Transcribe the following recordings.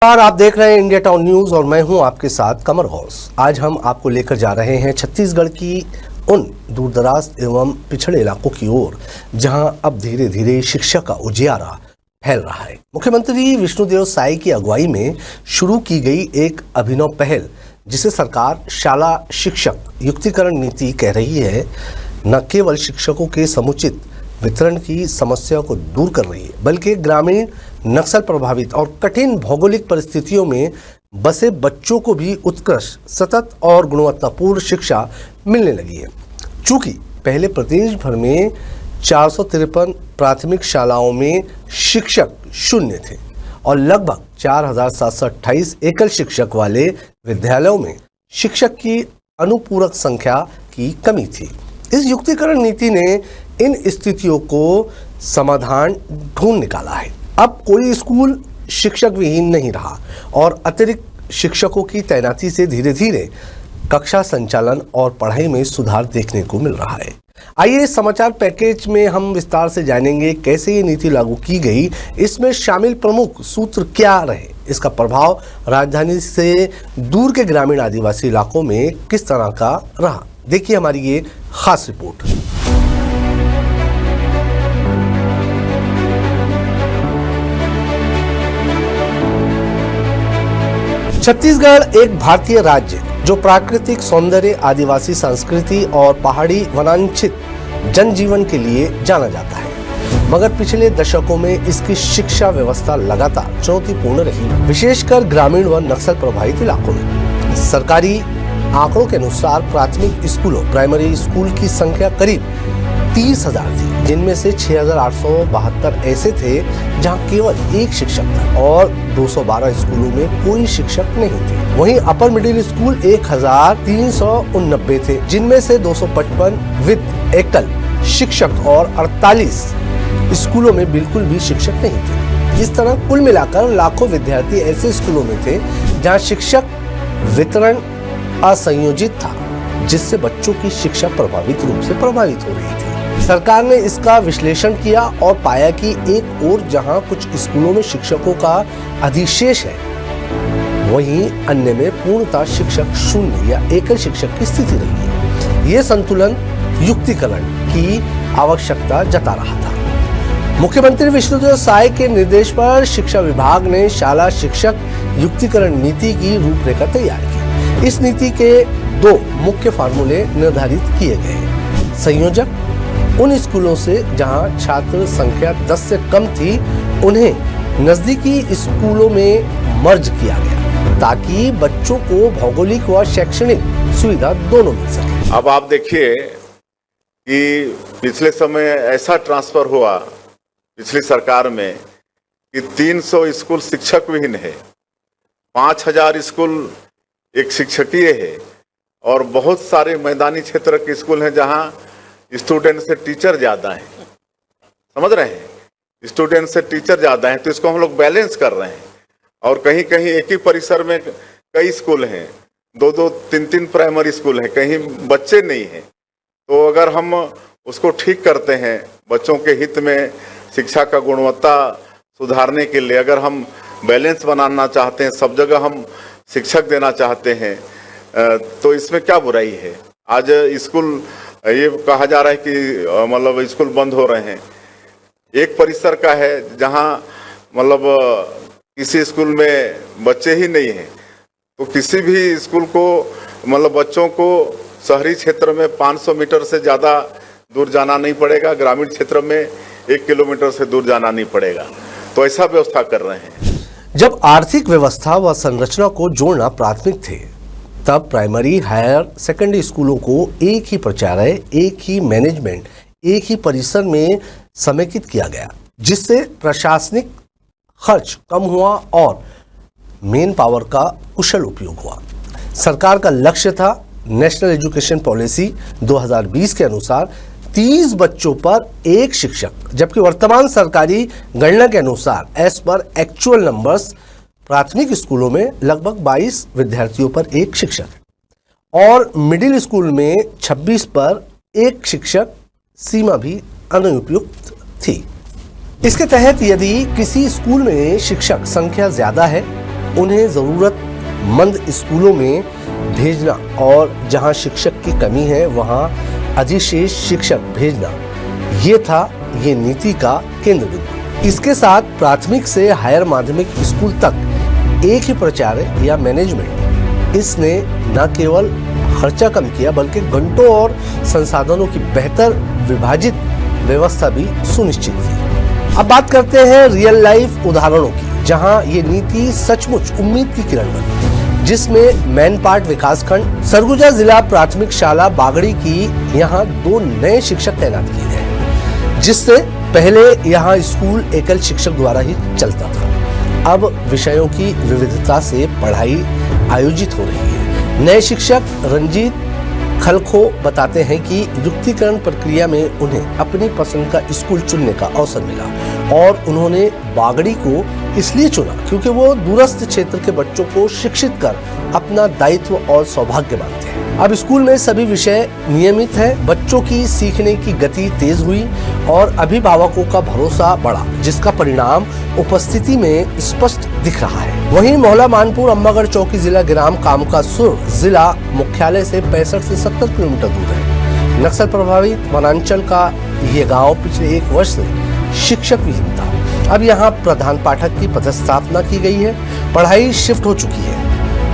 नमस्कार, आप देख रहे हैं इंडिया टाउन न्यूज और मैं हूं आपके साथ कमर गौस। आज हम आपको लेकर जा रहे हैं छत्तीसगढ़ की उन दूरदराज एवं पिछड़े इलाकों की ओर जहां अब धीरे धीरे शिक्षा का उजियारा फैल रहा है। मुख्यमंत्री विष्णुदेव साय की अगुवाई में शुरू की गई एक अभिनव पहल, जिसे सरकार शाला शिक्षक युक्तिकरण नीति कह रही है, न केवल शिक्षकों के समुचित वितरण की समस्या को दूर कर रही है, बल्कि ग्रामीण नक्सल प्रभावित और कठिन भौगोलिक परिस्थितियों में बसे बच्चों को भी उत्कृष्ट, सतत और गुणवत्तापूर्ण शिक्षा मिलने लगी है। चूंकि पहले प्रदेश भर में 453 प्राथमिक शालाओं में शिक्षक शून्य थे और लगभग 4728 एकल शिक्षक वाले विद्यालयों में शिक्षक की अनुपूरक संख्या की कमी थी। इस युक्तिकरण नीति ने इन स्थितियों को समाधान ढूंढ निकाला है। अब कोई स्कूल शिक्षक विहीन नहीं रहा और अतिरिक्त शिक्षकों की तैनाती से धीरे धीरे कक्षा संचालन और पढ़ाई में सुधार देखने को मिल रहा है। आइए इस समाचार पैकेज में हम विस्तार से जानेंगे कैसे ये नीति लागू की गई, इसमें शामिल प्रमुख सूत्र क्या रहे, इसका प्रभाव राजधानी से दूर के ग्रामीण आदिवासी इलाकों में किस तरह का रहा। देखिए हमारी ये खास रिपोर्ट। छत्तीसगढ़ एक भारतीय राज्य जो प्राकृतिक सौंदर्य, आदिवासी संस्कृति और पहाड़ी वनांचित जनजीवन के लिए जाना जाता है, मगर पिछले दशकों में इसकी शिक्षा व्यवस्था लगातार चुनौतीपूर्ण रही, विशेषकर ग्रामीण व नक्सल प्रभावित इलाकों में। सरकारी आंकड़ों के अनुसार प्राथमिक स्कूलों, प्राइमरी स्कूल की संख्या करीब 30,000 थी, जिनमें से 6,872 ऐसे थे जहां केवल एक शिक्षक था और 212 स्कूलों में कोई शिक्षक नहीं थे। वहीं अपर मिडिल स्कूल 1,389 थे, जिनमें से 255 विद एकल शिक्षक और 48 स्कूलों में बिल्कुल भी शिक्षक नहीं थे। इस तरह कुल मिलाकर लाखों विद्यार्थी ऐसे स्कूलों में थे जहाँ शिक्षक वितरण असंयोजित था, जिससे बच्चों की शिक्षा प्रभावित रूप से प्रभावित हो रही थी। सरकार ने इसका विश्लेषण किया और पाया कि एक ओर जहां कुछ स्कूलों में शिक्षकों का अधिशेष है, वहीं अन्य में पूर्णतः शिक्षक शून्य या एकल शिक्षक की स्थिति रही है। ये संतुलन युक्तिकरण की आवश्यकता जता रहा था। मुख्यमंत्री विष्णुदेव साय के निर्देश पर शिक्षा विभाग ने शाला शिक्षक युक्तिकरण नीति की रूपरेखा तैयार की। इस नीति के 2 मुख्य फार्मूले निर्धारित किए गए। संयोजक उन स्कूलों से जहां छात्र संख्या 10 से कम थी, उन्हें नजदीकी स्कूलों में मर्ज किया गया ताकि बच्चों को भौगोलिक व शैक्षणिक सुविधा दोनों मिल सके। अब आप देखिए कि पिछले समय ऐसा ट्रांसफर हुआ पिछली सरकार में कि 300 स्कूल शिक्षक विहीन है, 5,000 स्कूल एक शिक्षकीय है और बहुत सारे मैदानी क्षेत्र के स्कूल हैं जहां स्टूडेंट से टीचर ज्यादा हैं। समझ रहे हैं, स्टूडेंट से टीचर ज्यादा हैं, तो इसको हम लोग बैलेंस कर रहे हैं। और कहीं कहीं एक ही परिसर में कई स्कूल हैं, 2-2, 3-3 प्राइमरी स्कूल हैं, कहीं बच्चे नहीं हैं। तो अगर हम उसको ठीक करते हैं, बच्चों के हित में शिक्षा का गुणवत्ता सुधारने के लिए अगर हम बैलेंस बनाना चाहते हैं, सब जगह हम शिक्षक देना चाहते हैं, तो इसमें क्या बुराई है। आज स्कूल ये कहा जा रहा है कि मतलब स्कूल बंद हो रहे हैं। एक परिसर का है जहां मतलब किसी स्कूल में बच्चे ही नहीं हैं, तो किसी भी स्कूल को मतलब बच्चों को शहरी क्षेत्र में 500 मीटर से ज़्यादा दूर जाना नहीं पड़ेगा, ग्रामीण क्षेत्र में 1 किलोमीटर से दूर जाना नहीं पड़ेगा। तो ऐसा व्यवस्था कर रहे हैं। जब आर्थिक व्यवस्था व संरचना को जोड़ना प्राथमिक थे, तब प्राइमरी, हायर सेकेंडरी स्कूलों को एक ही प्राचार्य, एक ही मैनेजमेंट, एक ही परिसर में समेकित किया गया, जिससे प्रशासनिक खर्च कम हुआ और मेन पावर का कुशल उपयोग हुआ। सरकार का लक्ष्य था नेशनल एजुकेशन पॉलिसी 2020 के अनुसार 30 बच्चों पर एक शिक्षक, जबकि वर्तमान सरकारी गणना के अनुसार एज पर एक्चुअल नंबर्स प्राथमिक स्कूलों में लगभग 22 विद्यार्थियों पर एक शिक्षक और मिडिल स्कूल में 26 पर एक शिक्षक सीमा भी अनुपयुक्त थी। इसके तहत यदि किसी स्कूल में शिक्षक संख्या ज्यादा है उन्हें ज़रूरतमंद स्कूलों में भेजना और जहां शिक्षक की कमी है वहां अधिशेष शिक्षक भेजना, ये था ये नीति का केंद्र बिंदु। इसके साथ प्राथमिक से हायर माध्यमिक स्कूल तक एक ही प्राचार्य या मैनेजमेंट, इसने न केवल खर्चा कम किया बल्कि घंटों और संसाधनों की बेहतर विभाजित व्यवस्था भी सुनिश्चित की। अब बात करते हैं रियल लाइफ उदाहरणों की, जहां ये नीति सचमुच उम्मीद की किरण बनी, जिसमें मैनपाट विकासखंड सरगुजा जिला प्राथमिक शाला बागड़ी की यहाँ 2 नए शिक्षक तैनात किए गए, जिससे पहले यहाँ स्कूल एकल शिक्षक द्वारा ही चलता था। अब विषयों की विविधता से पढ़ाई आयोजित हो रही है। नए शिक्षक रंजीत खलखो बताते हैं कि युक्तिकरण प्रक्रिया में उन्हें अपनी पसंद का स्कूल चुनने का अवसर मिला और उन्होंने बागड़ी को इसलिए चुना क्योंकि वो दूरस्थ क्षेत्र के बच्चों को शिक्षित कर अपना दायित्व और सौभाग्य मानते हैं। अब स्कूल में सभी विषय नियमित है, बच्चों की सीखने की गति तेज हुई और अभिभावकों का भरोसा बढ़ा, जिसका परिणाम उपस्थिति में स्पष्ट दिख रहा है। वहीं मोहल्ला मानपुर अम्बागढ़ चौकी जिला ग्राम कामकासुर जिला मुख्यालय से 65 से 70 किलोमीटर दूर है। नक्सल प्रभावित वनांचल का ये गांव पिछले 1 वर्ष से शिक्षक विहीन था। अब यहाँ प्रधान पाठक की पदस्थापना की गई है, पढ़ाई शिफ्ट हो चुकी है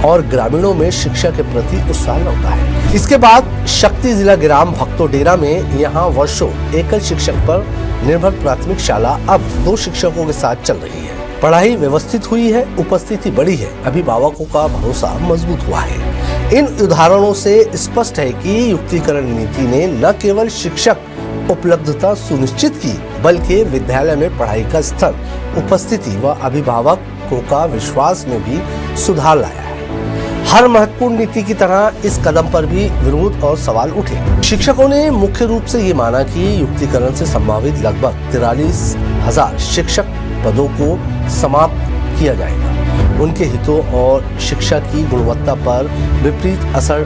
और ग्रामीणों में शिक्षा के प्रति उत्साह लौटा है। इसके बाद शक्ति जिला ग्राम भक्तोडेरा में यहाँ वर्षों एकल शिक्षक पर निर्भर प्राथमिक शाला अब 2 शिक्षकों के साथ चल रही है। पढ़ाई व्यवस्थित हुई है, उपस्थिति बढ़ी है, अभिभावकों का भरोसा मजबूत हुआ है। इन उदाहरणों से स्पष्ट है कि युक्तिकरण नीति ने न केवल शिक्षक उपलब्धता सुनिश्चित की बल्कि विद्यालय में पढ़ाई का स्तर, उपस्थिति व अभिभावकों का विश्वास में भी सुधार लाया है। हर महत्वपूर्ण नीति की तरह इस कदम पर भी विरोध और सवाल उठे। शिक्षकों ने मुख्य रूप से ये माना कि युक्तिकरण से संभावित लगभग 43,000 शिक्षक पदों को समाप्त किया जाएगा। उनके हितों और शिक्षा की गुणवत्ता पर विपरीत असर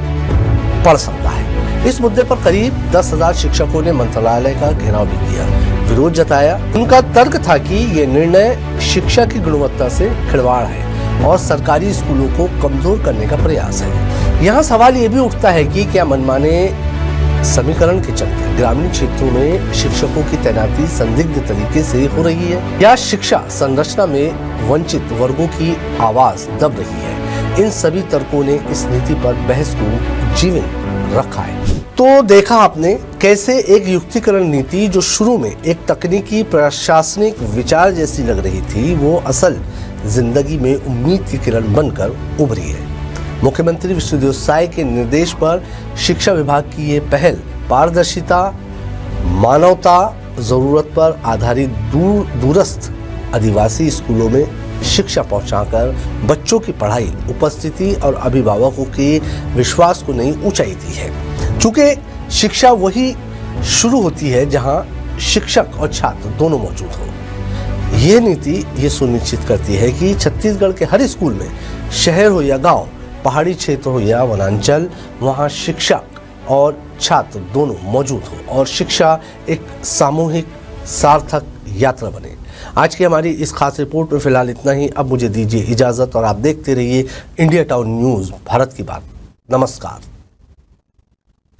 पड़ सकता है। इस मुद्दे पर करीब 10,000 शिक्षकों ने मंत्रालय का घेराव भी किया, विरोध जताया। उनका तर्क था कि ये निर्णय शिक्षा की गुणवत्ता से खिलवाड़ है और सरकारी स्कूलों को कमजोर करने का प्रयास है। यहाँ सवाल ये भी उठता है कि क्या मनमाने समीकरण के चलते ग्रामीण क्षेत्रों में शिक्षकों की तैनाती संदिग्ध तरीके से हो रही है या शिक्षा संरचना में वंचित वर्गों की आवाज दब रही है। इन सभी तर्कों ने इस नीति पर बहस को जीवंत रखा है। तो देखा आपने कैसे एक युक्तिकरण नीति जो शुरू में एक तकनीकी प्रशासनिक विचार जैसी लग रही थी, वो असल जिंदगी में उम्मीद की किरण बनकर उभरी है। मुख्यमंत्री विष्णुदेव साय के निर्देश पर शिक्षा विभाग की ये पहल पारदर्शिता, मानवता, जरूरत पर आधारित दूरस्थ आदिवासी स्कूलों में शिक्षा पहुंचाकर बच्चों की पढ़ाई, उपस्थिति और अभिभावकों के विश्वास को नई ऊंचाई दी है। चूंकि शिक्षा वही शुरू होती है जहां शिक्षक और छात्र दोनों मौजूद हो। यह नीति ये सुनिश्चित करती है कि छत्तीसगढ़ के हर स्कूल में, शहर हो या गांव, पहाड़ी क्षेत्र हो या वनांचल, वहां शिक्षक और छात्र दोनों मौजूद हो और शिक्षा एक सामूहिक सार्थक यात्रा बने। आज की हमारी इस खास रिपोर्ट में फिलहाल इतना ही। अब मुझे दीजिए इजाजत और आप देखते रहिए इंडिया टाउन न्यूज़, भारत की बात। नमस्कार।